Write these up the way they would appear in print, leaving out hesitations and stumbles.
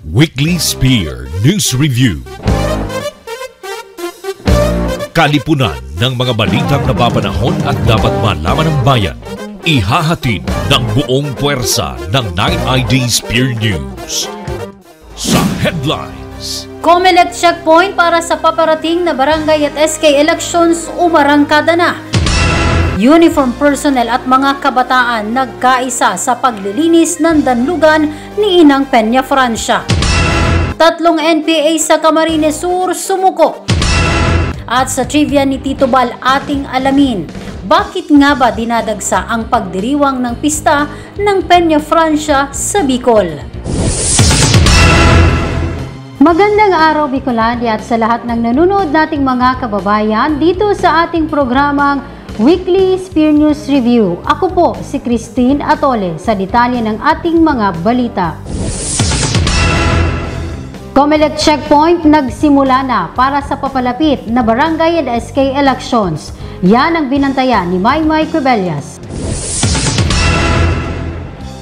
Weekly Spear News Review. Kalipunan ng mga balitang napapanahon at dapat malaman ng bayan. Ihahatid ng buong puwersa ng 9ID Spear News. Sa headlines: COMELEC checkpoint para sa paparating na barangay at SK elections umarangkada na. Uniform personnel at mga kabataan nagkaisa sa paglilinis ng danlugan ni Inang Peña Francia. 3 NPA sa Camarines Sur sumuko. At sa trivia ni Tito Bal ating alamin, bakit nga ba dinadagsa ang pagdiriwang ng pista ng Peña Francia sa Bicol? Magandang araw Bicolandia at sa lahat ng nanonood nating mga kababayan dito sa ating programang Weekly Spear News Review. Ako po si Christine Atole sa detalye ng ating mga balita. COMELEC checkpoint nagsimula na para sa papalapit na barangay and SK elections. Yan ang binantayan ni Maymay Cuebellas.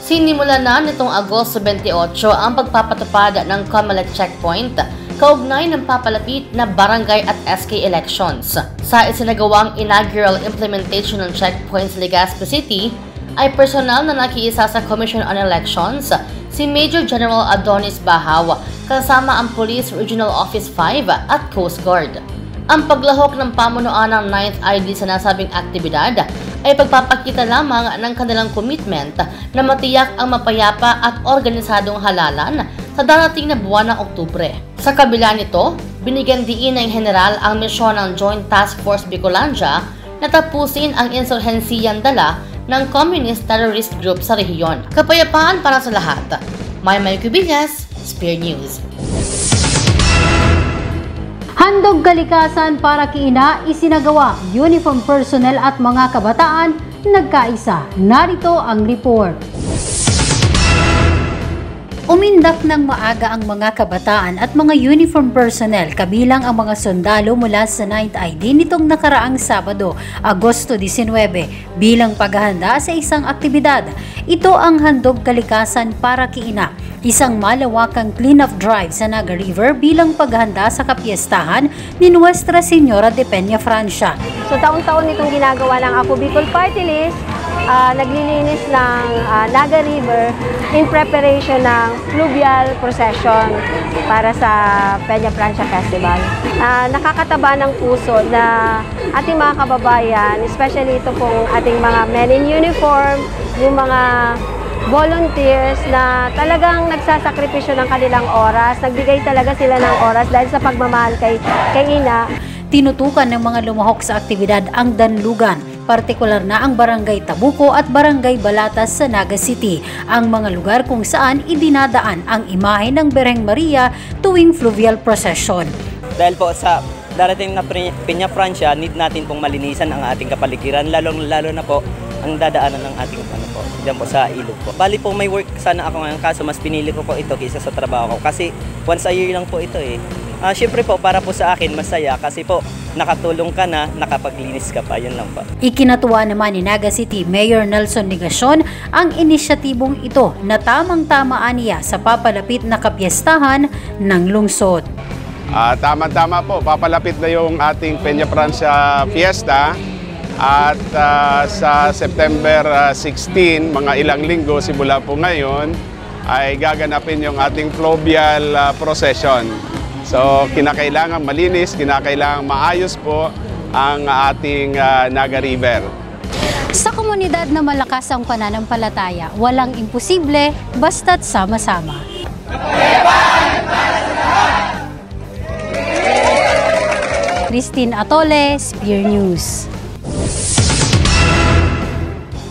Sinimulan na nitong Agosto 28 ang pagpapatupad ng COMELEC checkpoint kaugnay ng papalapit na barangay at SK elections. Sa isinagawang inaugural implementation ng checkpoint sa Legazpi City, ay personal na nakiisa sa Commission on Elections si Major General Adonis Bahaw kasama ang Police Regional Office 5 at Coast Guard. Ang paglahok ng pamunuan ng 9th ID sa nasabing aktibidad ay pagpapakita lamang ng kanilang commitment na matiyak ang mapayapa at organisadong halalan sa darating na buwan ng Oktubre. Sa kabila nito, binigyan diin ng general ang misyon ng Joint Task Force Bicolandia na tapusin ang insurhensiyang dala ng Communist Terrorist Group sa rehiyon. Kapayapaan para sa lahat. Maymay Cuebellas, Spear News. Handog kalikasan para kay Ina isinagawa, uniform personnel at mga kabataan nagkaisa. Narito ang report. Umindak ng maaga ang mga kabataan at mga uniform personnel kabilang ang mga sundalo mula sa 9th ID nitong nakaraang Sabado, Agosto 19 bilang paghahanda sa isang aktibidad. Ito ang handog kalikasan para kay Ina, isang malawakang clean-up drive sa Naga River bilang paghahanda sa kapiestahan ni Nuestra Señora de Peña Francia. So taon-taon itong ginagawa ng Ako Bicol Party List, naglilinis ng Naga River in preparation ng fluvial procession para sa Peña Francia Festival. Nakakataba ng puso na ating mga kababayan, especially ito pong ating mga men in uniform, yung mga volunteers na talagang nagsasakripisyo ng kanilang oras, nagbigay talaga sila ng oras dahil sa pagmamahal kay Ina. Tinutukan ng mga lumahok sa aktibidad ang danlugan, partikular na ang Barangay Tabuco at Barangay Balatas sa Naga City, ang mga lugar kung saan idinadaan ang imahe ng Birheng Maria tuwing fluvial procession. Dahil po sa darating na Peña Francia, need natin pong malinisan ang ating kapaligiran, lalo na po ang dadaanan ng ating diyan po sa ilog po. Bali po may work sana ako ngayon, kaso mas pinili ko po ito kaysa sa trabaho ko kasi once a year lang po ito eh. Siyempre po para po sa akin masaya kasi po nakatulong ka na, nakapaglinis ka pa, yun lang po. Ikinatuwa naman ni Naga City Mayor Nelson Negacion ang inisyatibong ito na tamang-tamaan niya sa papalapit na kapiestahan ng lungsod. Tama-tama po, papalapit na yung ating Peña Francia Fiesta at sa September 16, mga ilang linggo simula po ngayon, ay gaganapin yung ating fluvial procession. So, kinakailangan malinis, kinakailangan maayos po ang ating Naga River. Sa komunidad na malakas ang pananampalataya, walang imposible basta't sama-sama. Christine Atole, Spear News.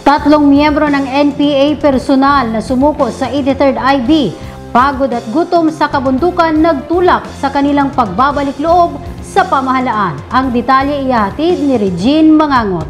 3 miyembro ng NPA personal na sumuko sa 83rd IB, pagod at gutom sa kabundukan nagtulak sa kanilang pagbabalik loob sa pamahalaan. Ang detalye ihahatid ni Regine Mangangot.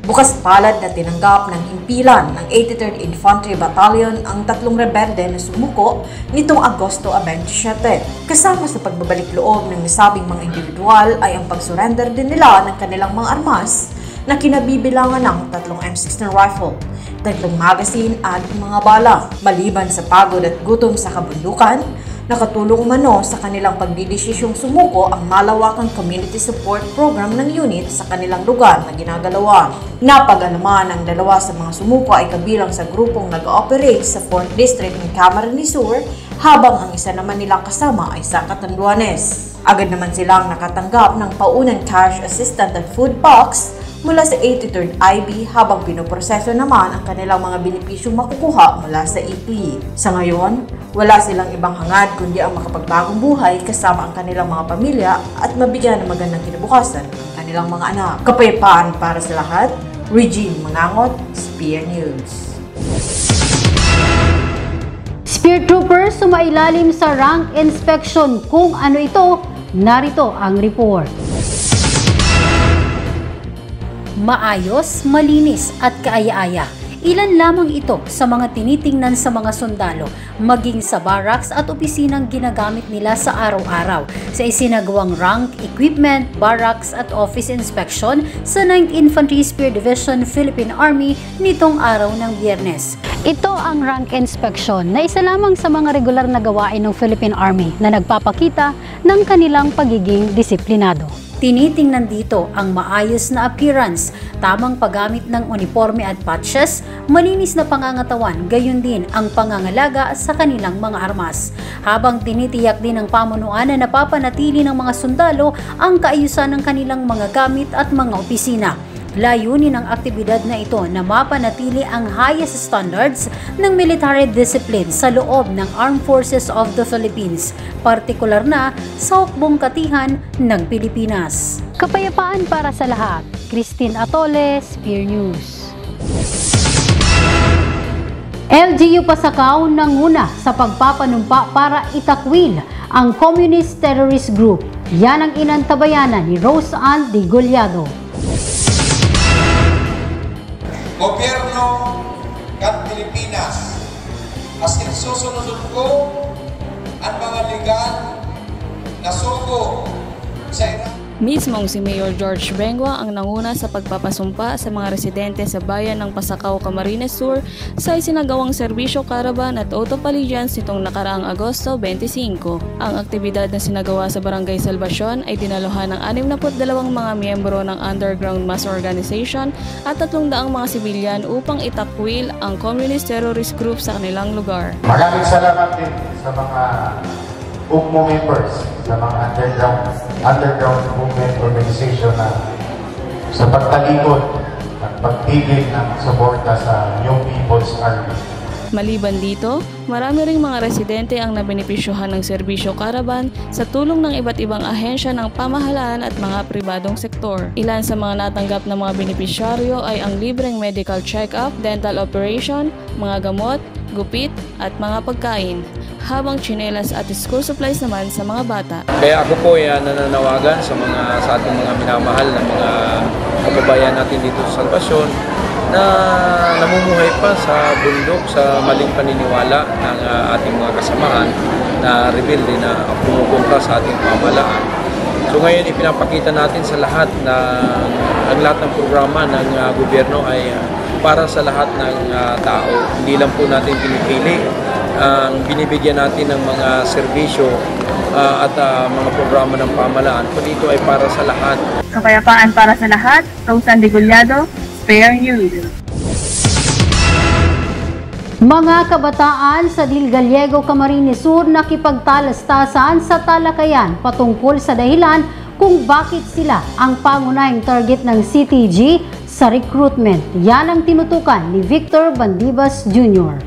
Bukas palad na tinanggap ng himpilan ng 83rd Infantry Battalion ang 3 rebelde na sumuko nitong Agosto 27. Kasama sa pagbabalik loob ng nasabing mga individual ay ang pag-surrender din nila ng kanilang mga armas na kinabibilangan ng 3 M16 rifle, 3 magazine at mga bala. Maliban sa pagod at gutom sa kabundukan, nakatulong umano sa kanilang pagdidesisyong sumuko ang malawakang community support program ng unit sa kanilang lugar na ginagalawan. Napag-alaman ang 2 sa mga sumuko ay kabilang sa grupong nag-ooperate sa 4th District ng Camarines Sur, habang ang isa naman nilang kasama ay sa Catanduanes. Agad naman silang nakatanggap ng paunang cash assistance at food box mula sa 83rd IB, habang pinoproseso naman ang kanilang mga benepisyong makukuha mula sa EP. Sa ngayon, wala silang ibang hangad kundi ang makapagbagong buhay kasama ang kanilang mga pamilya at mabigyan ng magandang kinabukasan ang kanilang mga anak. Kapayapaan para sa lahat. Regine Mangangot, Spear News. Spear Troopers sumailalim sa rank inspection. Kung ano ito, narito ang report. Maayos, malinis at kaaya-aya. Ilan lamang ito sa mga tinitingnan sa mga sundalo, maging sa barracks at opisinang ginagamit nila sa araw-araw sa isinagawang rank, equipment, barracks at office inspection sa 9th Infantry Spear Division, Philippine Army nitong araw ng Biyernes. Ito ang rank inspection na isa lamang sa mga regular na gawain ng Philippine Army na nagpapakita ng kanilang pagiging disiplinado. Tinitingnan dito ang maayos na appearance, tamang paggamit ng uniforme at patches, malinis na pangangatawan, gayon din ang pangangalaga sa kanilang mga armas. Habang tinitiyak din ng pamunuan na napapanatili ng mga sundalo ang kaayusan ng kanilang mga gamit at mga opisina. Layunin ng aktibidad na ito na mapanatili ang highest standards ng military discipline sa loob ng Armed Forces of the Philippines, partikular na sa hukbong katihan ng Pilipinas. Kapayapaan para sa lahat. Christine Atole, Spear News. LGU Pasakaw nanguna sa pagpapanumpa para itakwil ang Communist Terrorist Group. Yan ang inantabayanan ni Rose Ann de Gollado. Gobyerno ng Pilipinas, as in susunod ko ang mga legal na suko sa Iran. Mismong si Mayor George Bengua ang nanguna sa pagpapasumpa sa mga residente sa bayan ng Pasakaw, Camarines Sur sa isinagawang serbisyo caravan at auto allegiance nitong nakaraang Agosto 25. Ang aktibidad na sinagawa sa Barangay Salvacion ay dinaluhan ng 62 mga miyembro ng Underground Mass Organization at 300 mga sibilyan upang itakwil ang Communist Terrorist Group sa kanilang lugar. Maraming salamat din sa mga UGMO members, sa mga underground movement organization na sa pagtalikod at pagtigil ng suporta sa New People's Army. Maliban dito, marami ring mga residente ang nabenepisyuhan ng serbisyo caravan sa tulong ng iba't ibang ahensya ng pamahalaan at mga pribadong sektor. Ilan sa mga natanggap na mga benepisyaryo ay ang libreng medical check-up, dental operation, mga gamot, gupit at mga pagkain, habang tsinelas at school supplies naman sa mga bata. Kaya ako po ay nananawagan sa ating mga minamahal na mga kababayan natin dito sa Salvacion na namumuhay pa sa bundok sa maling paniniwala ng ating mga kasamahan na rebelde na pumupunta sa ating pamahalaan. So ngayon ipinapakita natin sa lahat na ang lahat ng programa ng gobyerno ay para sa lahat ng tao. Hindi lang po natin pinipili ang binibigyan natin ng mga serbisyo at mga programa ng pamahalaan, kundi ito ay para sa lahat. Kapayapaan para sa lahat. Rose Ann de Gollado, Spear News. Mga kabataan sa Dil Gallego, Camarines Sur nakipagtalastasan sa talakayan patungkol sa dahilan kung bakit sila ang pangunahing target ng CTG sa recruitment. Yan ang tinutukan ni Victor Bandibas Jr.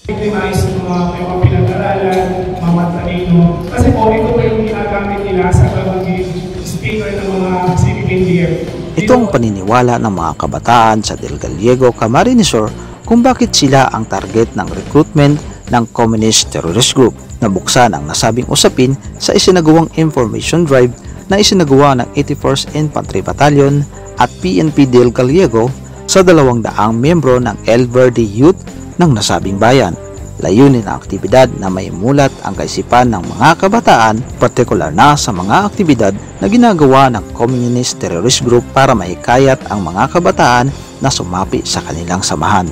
Victimize ng mga pinag-aralan, mga matalino. Kasi po, ito po yung ginagamit nila sa pagiging speaker ng mga CPNDF. Ito ang paniniwala ng mga kabataan sa Dil Gallego, Camarines Sur kung bakit sila ang target ng recruitment ng Communist Terrorist Group. Nabuksan ang nasabing usapin sa isinagawang information drive na isinagawa ng 81st Infantry Battalion at PNP Dil Gallego sa 200 miyembro ng El Verde Youth ng nasabing bayan. Layunin ang aktibidad na may mulat ang kaisipan ng mga kabataan, partikular na sa mga aktibidad na ginagawa ng Communist Terrorist Group para mahikayat ang mga kabataan na sumapi sa kanilang samahan.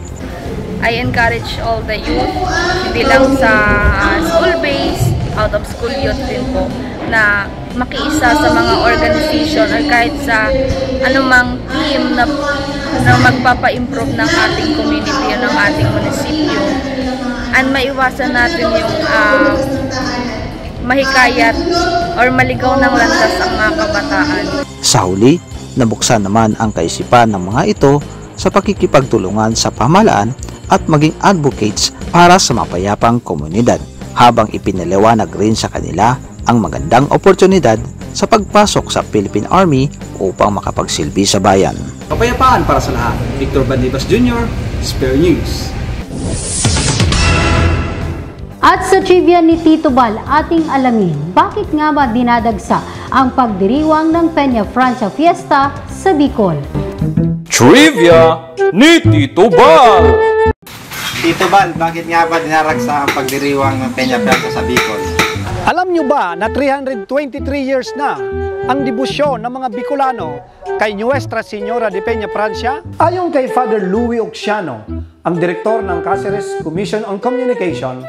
I encourage all the youth, hindi lang sa school-based, out of school youth din po, na makiisa sa mga organization or kahit sa anumang team na magpapa-improve ng ating community o ng ating munisipyo. And maiwasan natin yung mahikayat or maligaw ng landas ang mga kabataan. Sa huli, nabuksan naman ang kaisipan ng mga ito sa pakikipagtulungan sa pamahalaan at maging advocates para sa mapayapang komunidad, habang ipinaliwanag rin sa kanila ang magandang oportunidad sa pagpasok sa Philippine Army upang makapagsilbi sa bayan. Kapayapaan para sa lahat. Victor Bandivas Jr., Spare News. At sa trivia ni Tito Bal, ating alamin, bakit nga ba dinadagsa ang pagdiriwang ng Peña Francia Fiesta sa Bicol? Trivia ni Tito Bal! Tito Bal, bakit nga ba dinaragsa ang pagdiriwang ng Peña Francia sa Bicol? Alam nyo ba na 323 years na ang debosyon ng mga Bicolano kay Nuestra Señora de Peña Francia? Ayon kay Father Louis Oxiano, ang direktor ng Cáceres Commission on Communication,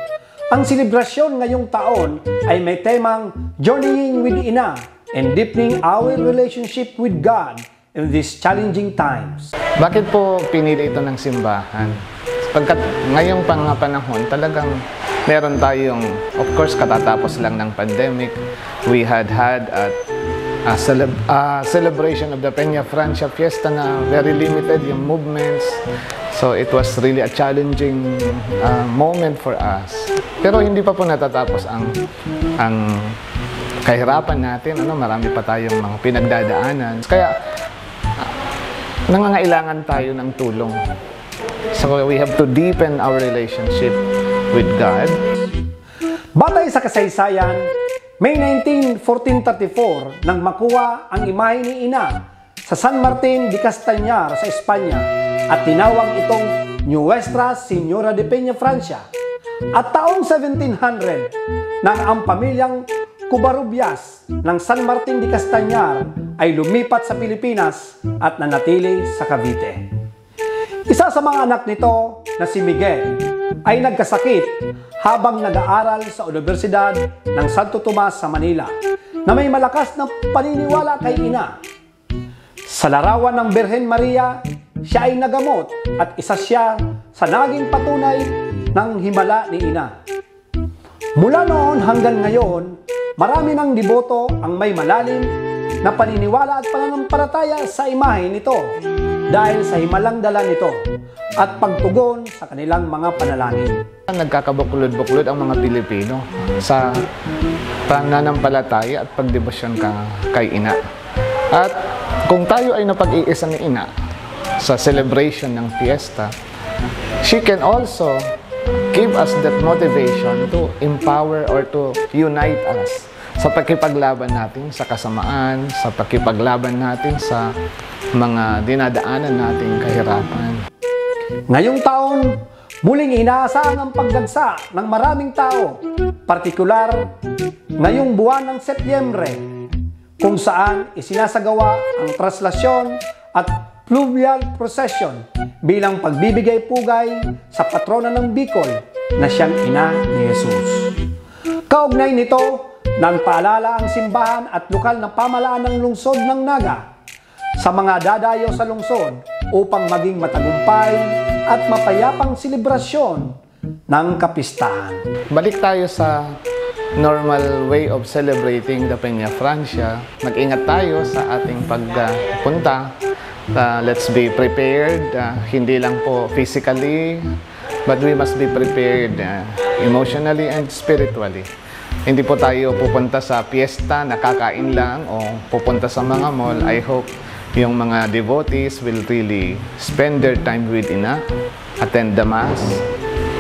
ang selebrasyon ngayong taon ay may temang Journeying with Ina and Deepening Our Relationship with God in these challenging times. Bakit po pinili ito ng simbahan? Pagkat ngayong panahon talagang meron tayong, of course, katatapos lang ng pandemic. We had a celebration of the Peña Francia Fiesta na very limited yung movements. So it was really a challenging moment for us. Pero hindi pa po natatapos ang kahirapan natin. Marami pa tayong mga pinagdadaanan. Kaya nangangailangan tayo ng tulong. So we have to deepen our relationship with God. Batay sa kasaysayan, May 19, 1434 nang makuha ang imahe ni Ina sa San Martin de Castañar sa Espanya at tinawag itong Nuestra Señora de Peña Francia. At taong 1700 nang ang pamilyang Covarrubias ng San Martin de Castañar ay lumipat sa Pilipinas at nanatili sa Cavite. Isa sa mga anak nito na si Miguel ay nagkasakit habang nag-aaral sa Universidad ng Santo Tomas sa Manila na may malakas na paniniwala kay Ina. Sa larawan ng Birhen Maria, siya ay nagamot at isa siya sa naging patunay ng himala ni Ina. Mula noon hanggang ngayon, marami ng deboto ang may malalim na paniniwala at pananampalataya sa imahe nito dahil sa himalang dala nito at pagtugon sa kanilang mga panalangin. Nagkakabuklod-buklod ang mga Pilipino sa pananampalataya at pagdebosyon kay Ina. At kung tayo ay napag-iisa ni Ina sa celebration ng fiesta, she can also give us that motivation to empower or to unite us sa pakipaglaban natin sa kasamaan, sa pakipaglaban natin sa mga dinadaanan nating kahirapan. Ngayong taon, muling inaasahan ang pagdagsa ng maraming tao, partikular ngayong buwan ng Setyembre, kung saan isinasagawa ang traslasyon at fluvial procession bilang pagbibigay pugay sa patrona ng Bicol na siyang ina ni Jesus. Kaugnay nito, nagpaalala ang simbahan at lokal na pamahalaan ng lungsod ng Naga sa mga dadayo sa lungsod upang maging matagumpay at mapayapang selebrasyon ng kapistahan. Balik tayo sa normal way of celebrating the Peña Francia. Mag-ingat tayo sa ating pagpunta. Let's be prepared, hindi lang po physically, but we must be prepared emotionally and spiritually. Hindi po tayo pupunta sa fiesta, nakakain lang, o pupunta sa mga mall. I hope yung mga devotees will really spend their time with Ina, attend the Mass,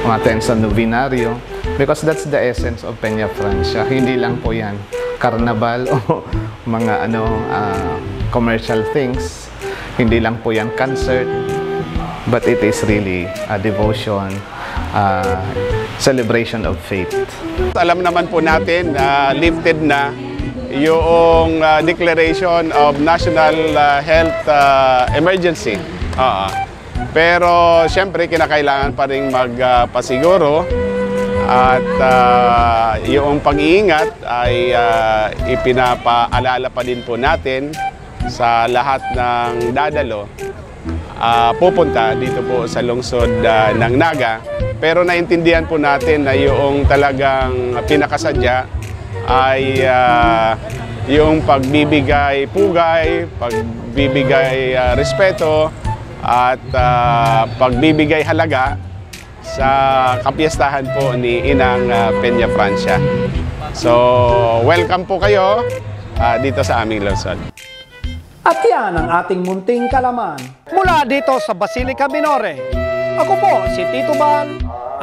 attend sa novenaryo, because that's the essence of Peña Francia. Hindi lang po yan carnival o mga commercial things. Hindi lang po yan concert, but it is really a devotion celebration of faith. Alam naman po natin na lifted na yung declaration of National Health Emergency. Pero siyempre kinakailangan pa rin magpasiguro at yung pag-iingat ay ipinapaalala pa din po natin sa lahat ng dadalo pupunta dito po sa lungsod ng Naga. Pero naintindihan po natin na yung talagang pinakasadya ay yung pagbibigay pugay, pagbibigay respeto at pagbibigay halaga sa kapiyastahan po ni Inang Peña Francia. So, welcome po kayo dito sa aming lungsod. At yan ang ating munting kalaman. Mula dito sa Basilica Minore, ako po si Tito Bal,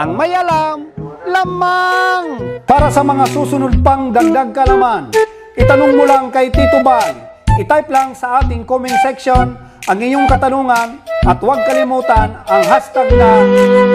ang may alam lamang. Para sa mga susunod pang dagdag kalaman, itanong mo lang kay Tito Bal. I-type lang sa ating comment section ang inyong katanungan at huwag kalimutan ang hashtag na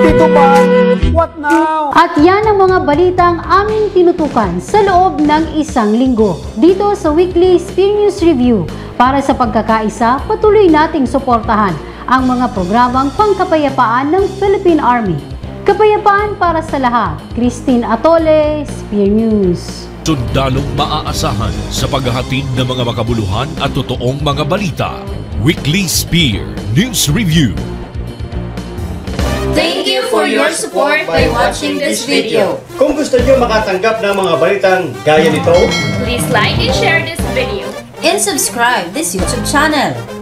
Tito Bal What Now? At yan ang mga balitang aming tinutukan sa loob ng isang linggo dito sa Weekly Spear News Review. Para sa pagkakaisa, patuloy nating suportahan ang mga programang pangkapayapaan ng Philippine Army. Kapayapaan para sa lahat. Christine Atole, Spear News. Sundalong maaasahan sa paghahatid ng mga makabuluhan at totoong mga balita. Weekly Spear News Review. Thank you for your support by watching this video. Kung gusto niyo makatanggap ng mga balitang gaya nito, please like and share this video. And subscribe this YouTube channel.